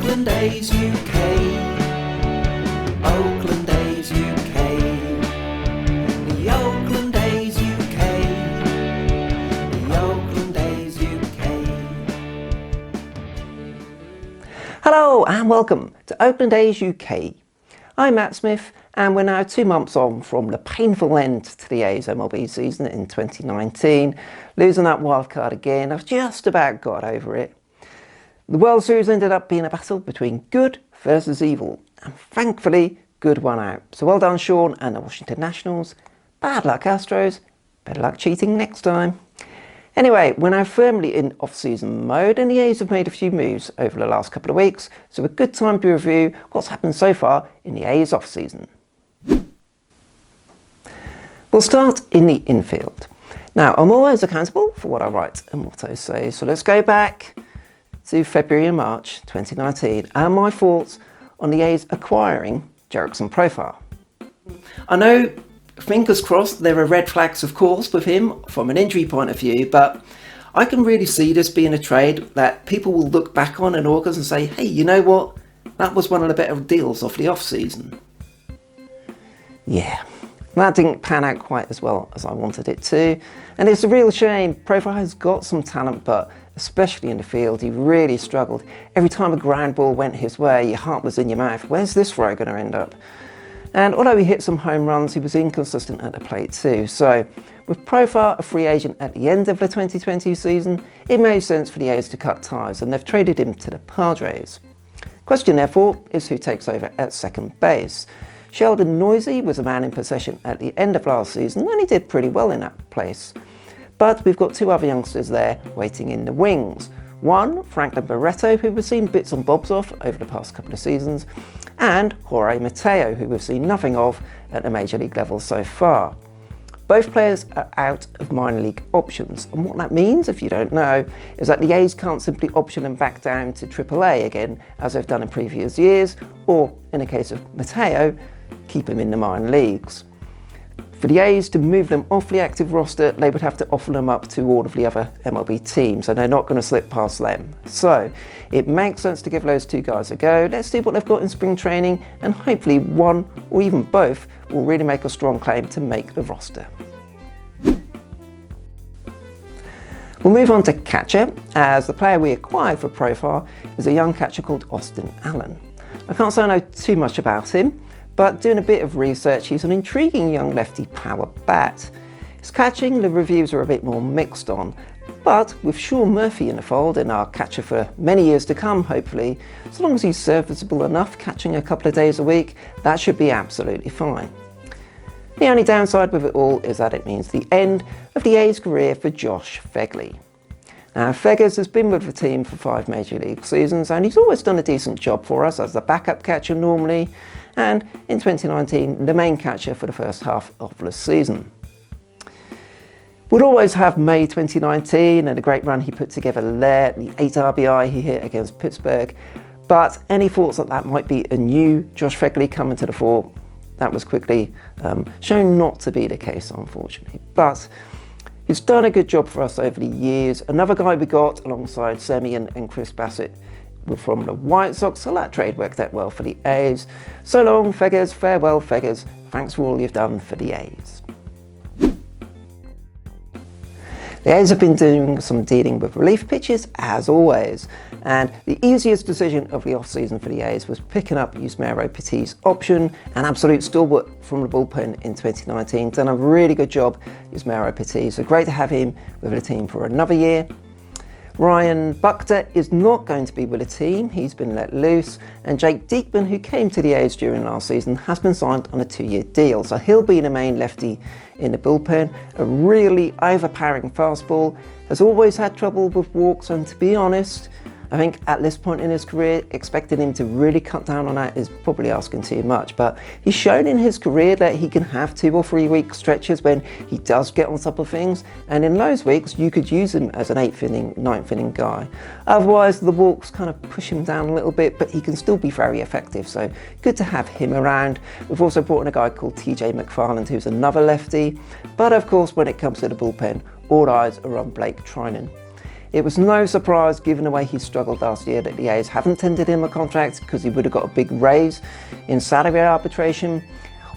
Oakland A's UK. Oakland A's UK. The Oakland A's UK. The Oakland A's UK. Hello and welcome to Oakland A's UK. I'm Matt Smith and we're now 2 months on from the painful end to the A's MLB season in 2019. Losing that wild card again, I've just about got over it. The World Series ended up being a battle between good versus evil, and thankfully good won out. So well done Sean and the Washington Nationals. Bad luck Astros, better luck cheating next time. Anyway, we're now firmly in off-season mode and the A's have made a few moves over the last couple of weeks, so a good time to review what's happened so far in the A's off-season. We'll start in the infield. Now, I'm always accountable for what I write and what I say, so let's go back to February and March 2019 and my thoughts on the A's acquiring Jurickson Profar. I know, fingers crossed, there are red flags of course with him from an injury point of view, but I can really see this being a trade that people will look back on in August and say, hey, you know what, that was one of the better deals off the off season. Yeah, that didn't pan out quite as well as I wanted it to, and it's a real shame. Profar has got some talent, but especially in the field, he really struggled. Every time a ground ball went his way, your heart was in your mouth. Where's this throw going to end up? And although he hit some home runs, he was inconsistent at the plate too. So with Profar a free agent at the end of the 2020 season, it made sense for the A's to cut ties, and they've traded him to the Padres. Question therefore is who takes over at second base. Sheldon Noisy was a man in possession at the end of last season and he did pretty well in that place. But we've got two other youngsters there waiting in the wings. One, Franklin Barreto, who we've seen bits and bobs of over the past couple of seasons, and Jorge Mateo, who we've seen nothing of at the major league level so far. Both players are out of minor league options, and what that means, if you don't know, is that the A's can't simply option them back down to AAA again, as they've done in previous years, or, in the case of Mateo, keep him in the minor leagues. For the A's to move them off the active roster, they would have to offer them up to all of the other MLB teams, and they're not going to slip past them. So it makes sense to give those two guys a go. Let's see what they've got in spring training, and hopefully one or even both will really make a strong claim to make the roster. We'll move on to catcher, as the player we acquired for Profar is a young catcher called Austin Allen. I can't say I know too much about him, but doing a bit of research, he's an intriguing young lefty power bat. His catching, the reviews are a bit more mixed on, but with Sean Murphy in the fold and our catcher for many years to come, hopefully, as long as he's serviceable enough, catching a couple of days a week, that should be absolutely fine. The only downside with it all is that it means the end of the A's career for Josh Phegley. Now, Feggers has been with the team for 5 major league seasons and he's always done a decent job for us as the backup catcher normally, and in 2019 the main catcher for the first half of the season. We'll always have May 2019 and the great run he put together there, the 8 RBI he hit against Pittsburgh, but any thoughts that might be a new Josh Phegley coming to the fore, that was quickly shown not to be the case, unfortunately. But he's done a good job for us over the years. Another guy we got alongside Semien and Chris Bassett were from the White Sox, so that trade worked out well for the A's. So long, Feggers, farewell, Feggers. Thanks for all you've done for the A's. The A's have been doing some dealing with relief pitches, as always, and the easiest decision of the off-season for the A's was picking up Yusmeiro Petit's option, an absolute stalwart from the bullpen in 2019. Done a really good job, Yusmeiro Petit, so great to have him with the team for another year. Ryan Buchter is not going to be with the team, he's been let loose, and Jake Diekman, who came to the A's during last season, has been signed on a 2-year deal, so he'll be the main lefty in the bullpen. A really overpowering fastball, has always had trouble with walks, and to be honest, I think at this point in his career, expecting him to really cut down on that is probably asking too much, but he's shown in his career that he can have 2 or 3 week stretches when he does get on top of things, and in those weeks you could use him as an 8th inning, 9th inning guy. Otherwise the walks kind of push him down a little bit, but he can still be very effective, so good to have him around. We've also brought in a guy called TJ McFarland, who's another lefty, but of course when it comes to the bullpen, all eyes are on Blake Trinan. It was no surprise, given the way he struggled last year, that the A's haven't tendered him a contract because he would have got a big raise in salary arbitration.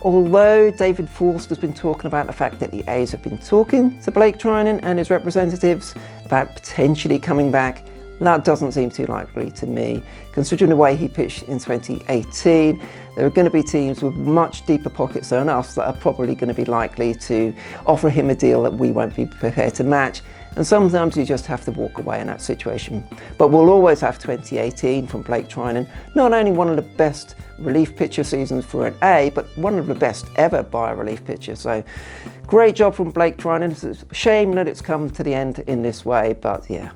Although David Forst has been talking about the fact that the A's have been talking to Blake Trinan and his representatives about potentially coming back, that doesn't seem too likely to me. Considering the way he pitched in 2018, there are going to be teams with much deeper pockets than us that are probably going to be likely to offer him a deal that we won't be prepared to match. And sometimes you just have to walk away in that situation. But we'll always have 2018 from Blake Trinan, not only one of the best relief pitcher seasons for an A, but one of the best ever by a relief pitcher. So great job from Blake Trinan. It's a shame that it's come to the end in this way, but yeah,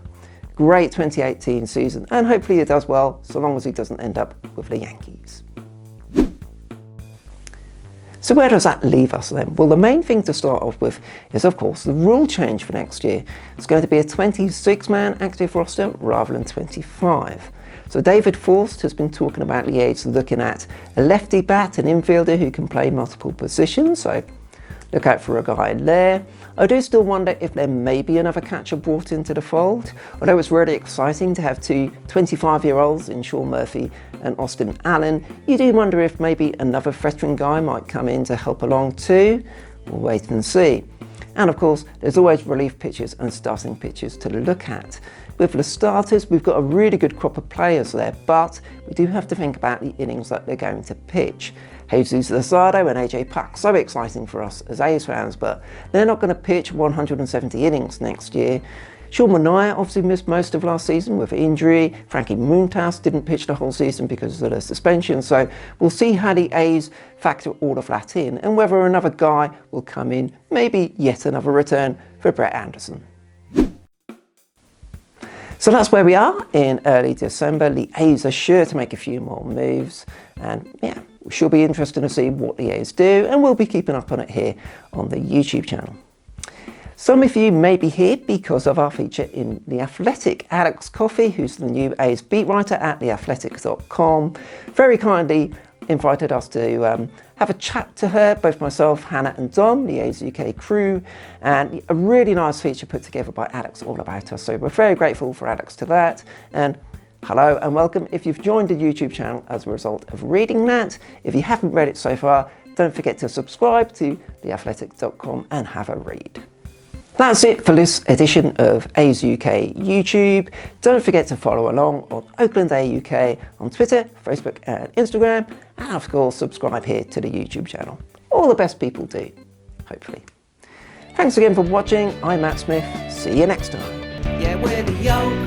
great 2018 season, and hopefully he does well, so long as he doesn't end up with the Yankees. So where does that leave us then? Well, the main thing to start off with is, of course, the rule change for next year. It's going to be a 26-man active roster rather than 25. So David Forst has been talking about the A's looking at a lefty bat, an infielder who can play multiple positions, so look out for a guy there. I do still wonder if there may be another catcher brought into the fold, although it's really exciting to have two 25-year-olds in Sean Murphy and Austin Allen. You do wonder if maybe another veteran guy might come in to help along too. We'll wait and see. And of course, there's always relief pitchers and starting pitchers to look at. With the starters, we've got a really good crop of players there, but we do have to think about the innings that they're going to pitch. Jesus Luzardo and AJ Puk, so exciting for us as A's fans, but they're not going to pitch 170 innings next year. Sean Manaea obviously missed most of last season with injury. Frankie Montas didn't pitch the whole season because of the suspension, so we'll see how the A's factor all of that in and whether another guy will come in, maybe yet another return for Brett Anderson. So that's where we are in early December. The A's are sure to make a few more moves, and yeah, we should be interested to see what the A's do, and we'll be keeping up on it here on the YouTube channel. Some of you may be here because of our feature in The Athletic. Alex Coffey, who's the new A's beat writer at theathletic.com, very kindly invited us to have a chat to her, both myself, Hannah and Dom, the A's UK crew, and a really nice feature put together by Alex all about us. So we're very grateful for Alex to that, and hello and welcome if you've joined the YouTube channel as a result of reading that. If you haven't read it so far, don't forget to subscribe to theathletic.com and have a read. That's it for this edition of A's UK YouTube. Don't forget to follow along on Oakland A UK on Twitter, Facebook and Instagram, and of course subscribe here to the YouTube channel. All the best people do, hopefully. Thanks again for watching. I'm Matt Smith. See you next time. Yeah, we're the Oakland